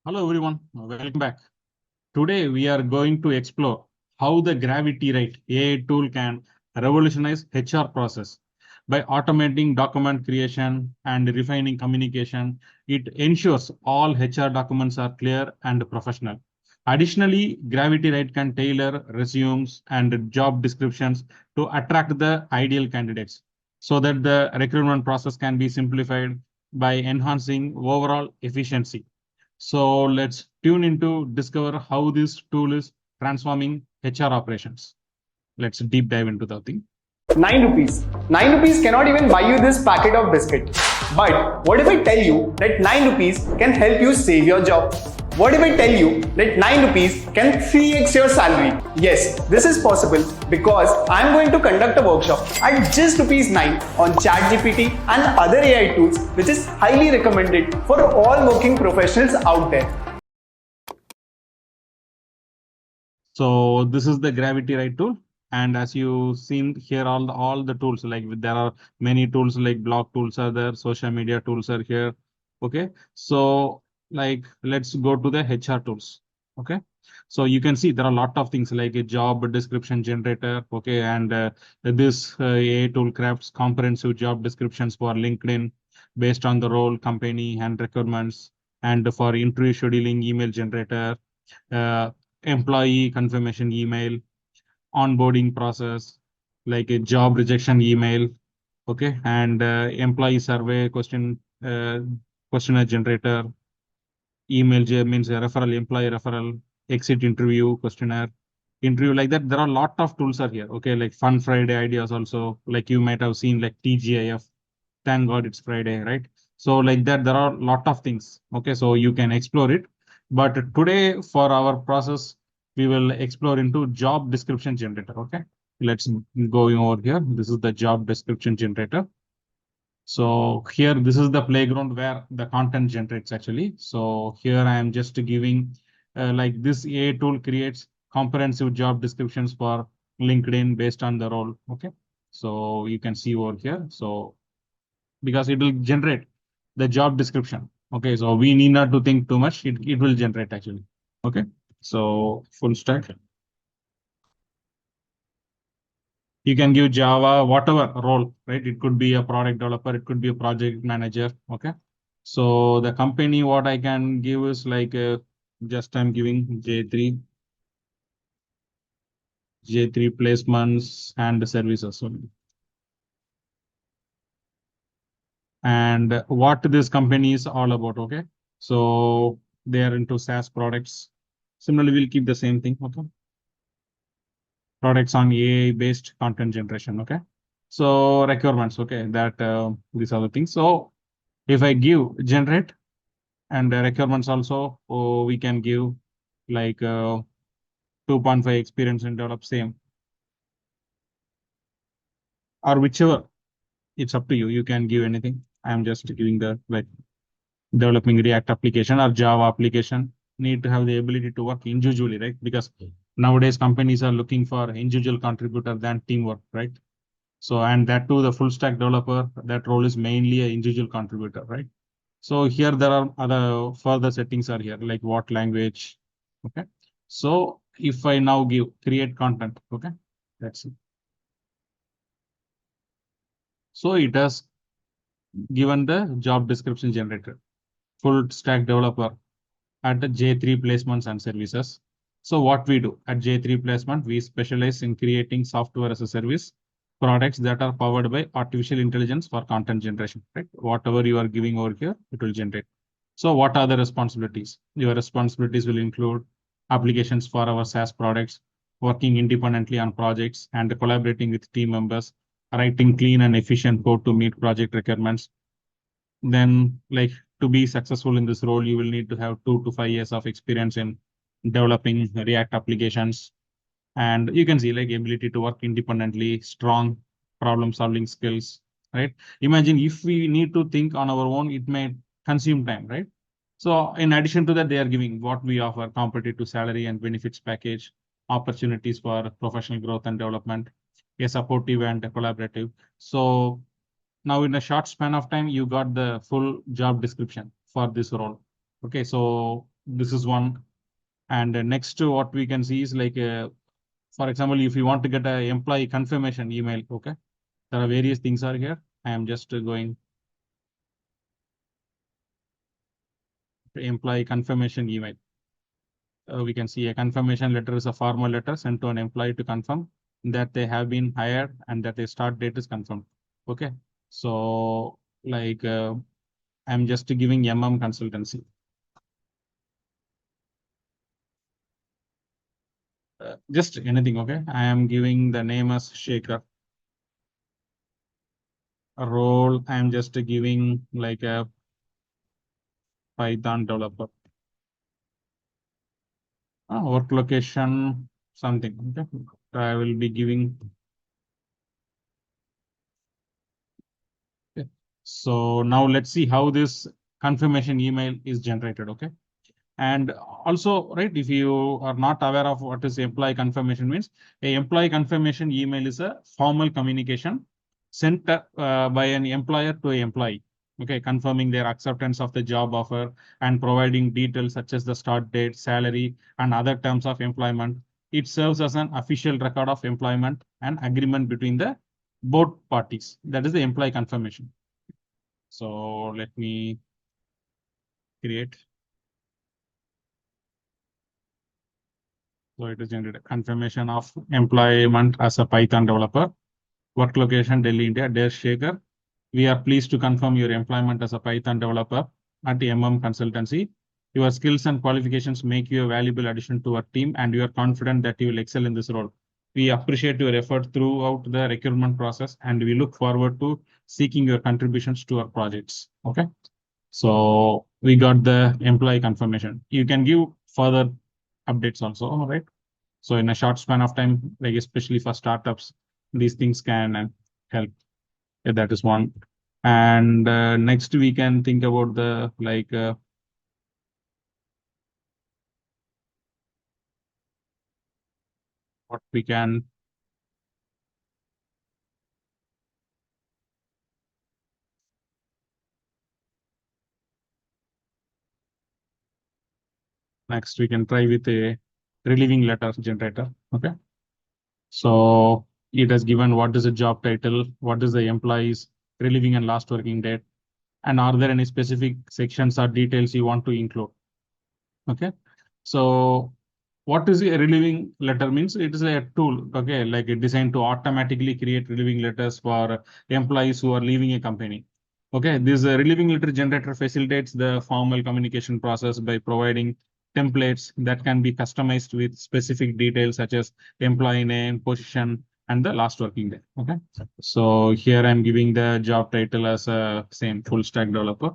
Hello everyone, welcome back. Today we are going to explore how the GravityWrite AI tool can revolutionize HR process. By automating document creation and refining communication, it ensures all HR documents are clear and professional. Additionally, GravityWrite can tailor resumes and job descriptions to attract the ideal candidates so that the recruitment process can be simplified by enhancing overall efficiency. So let's tune into discover how this tool is transforming HR operations. Let's deep dive into the thing. 9 rupees. 9 rupees cannot even buy you this packet of biscuit. But what if I tell you that 9 rupees can help you save your job? What if I tell you that 9 rupees can 3x your salary? Yes, this is possible because I am going to conduct a workshop at just rupees 9 on Chat GPT and other AI tools, which is highly recommended for all working professionals out there. So this is the GravityWrite tool. And as you seen here, all the tools, like there are many tools like blog tools are there, social media tools are here. Okay, so like let's go to the HR tools. Okay, so you can see there are a lot of things like a job description generator. Okay, and this AI tool crafts comprehensive job descriptions for LinkedIn based on the role, company, and requirements. And for interview scheduling, email generator. Employee confirmation email, onboarding process, like a job rejection email, okay, and employee survey questionnaire generator, means a referral, employee referral, exit interview questionnaire, interview like that. There are a lot of tools are here, okay, like Fun Friday ideas also, like you might have seen like TGIF. Thank God it's Friday, right? So like that, there are a lot of things. Okay, so you can explore it. But today for our process, we will explore into job description generator. Okay, let's go over here. This is the job description generator. So here, this is the playground where the content generates actually. So here I am just giving like this AI tool creates comprehensive job descriptions for LinkedIn based on the role. Okay, so you can see over here. So because it will generate the job description. Okay, so we need not to think too much. It will generate actually. Okay, so full stack. You can give Java, whatever role, right? It could be a product developer, it could be a project manager. Okay, so the company, what I can give is like just I'm giving J3 placements and services only. And what this company is all about. Okay, so they are into SaaS products. Similarly, we'll keep the same thing. Okay, products on AI based content generation. Okay, so requirements. Okay, that these are the things. So if I give generate and requirements also, we can give like 2.5 experience and develop same or whichever. It's up to you. You can give anything. I'm just giving the like developing React application or Java application need to have the ability to work individually, right? Because nowadays companies are looking for individual contributor than teamwork, right? So, and that too, the full stack developer, that role is mainly an individual contributor, right? So here there are other further settings are here, like what language. Okay. So if I now give create content, okay, that's it. So it has given the job description generator, full stack developer at the J3 placements and services. So what we do at J3 placement, we specialize in creating software as a service products that are powered by artificial intelligence for content generation, right? Whatever you are giving over here, it will generate. So what are the responsibilities? Your responsibilities will include applications for our SaaS products, working independently on projects and collaborating with team members, writing clean and efficient code to meet project requirements. Then like to be successful in this role, you will need to have 2 to 5 years of experience in developing React applications. And you can see like ability to work independently, strong problem solving skills, right? Imagine if we need to think on our own, it may consume time, right? So in addition to that, they are giving what we offer: competitive salary and benefits package, opportunities for professional growth and development, a supportive and collaborative. So now in a short span of time, you got the full job description for this role. Okay, so this is one. And next what we can see is like, for example, if you want to get a employee confirmation email, okay, there are various things are here. I am just going to employee confirmation email. We can see a confirmation letter is a formal letter sent to an employee to confirm that they have been hired and that their start date is confirmed. Okay, so like I'm just giving consultancy. Just anything, okay? I am giving the name as Shaker. A role, I am just giving like a Python developer. Work location, something, okay? I will be giving. Okay. So now let's see how this confirmation email is generated, okay? And also, right, if you are not aware of what is employee confirmation means, a employee confirmation email is a formal communication sent by an employer to an employee, okay, confirming their acceptance of the job offer and providing details such as the start date, salary, and other terms of employment. It serves as an official record of employment and agreement between the both parties. That is the employee confirmation. So let me create. So it is generated confirmation of employment as a Python developer. Work location Delhi, India. Dear Shekhar, we are pleased to confirm your employment as a Python developer at the Consultancy. Your skills and qualifications make you a valuable addition to our team, and we are confident that you will excel in this role. We appreciate your effort throughout the recruitment process, and we look forward to seeking your contributions to our projects. Okay. So we got the employee confirmation. You can give further updates also, right? So in a short span of time, like especially for startups, these things can help. Yeah, that is one. And next we can think about the like what we can. Next we can try with a relieving letter generator. Okay. So it has given what is the job title, what is the employees, relieving and last working date, and are there any specific sections or details you want to include? Okay. So what is a relieving letter means? It is a tool, okay, like it designed to automatically create relieving letters for employees who are leaving a company. Okay, this relieving letter generator facilitates the formal communication process by providing templates that can be customized with specific details such as employee name, position, and the last working day. Okay, so here I'm giving the job title as a same full stack developer.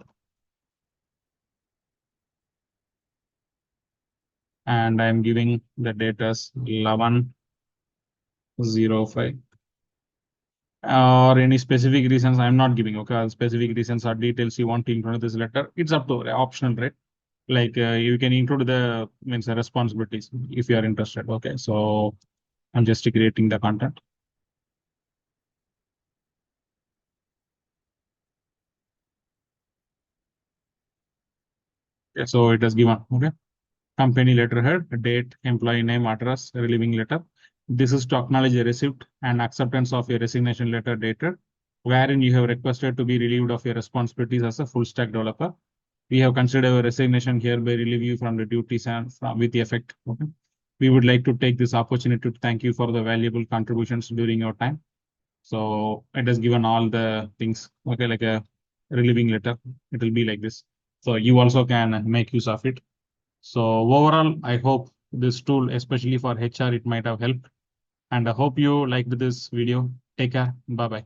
And I'm giving the date as 11/05. Or any specific reasons I'm not giving. Okay, specific reasons or details you want to include in this letter. It's up to optional, right? Like you can include the responsibilities if you are interested. Okay, so I'm just creating the content. Okay, so it is given. Okay, company letterhead, date, employee name, address, relieving letter. This is to acknowledge a receipt and acceptance of your resignation letter dated, wherein you have requested to be relieved of your responsibilities as a full stack developer. We have considered our resignation hereby relieve you from the duties and with effect. Okay. We would like to take this opportunity to thank you for the valuable contributions during your time. So it has given all the things, okay, like a relieving letter. It will be like this. So you also can make use of it. So overall, I hope this tool, especially for HR, it might have helped. And I hope you liked this video. Take care. Bye-bye.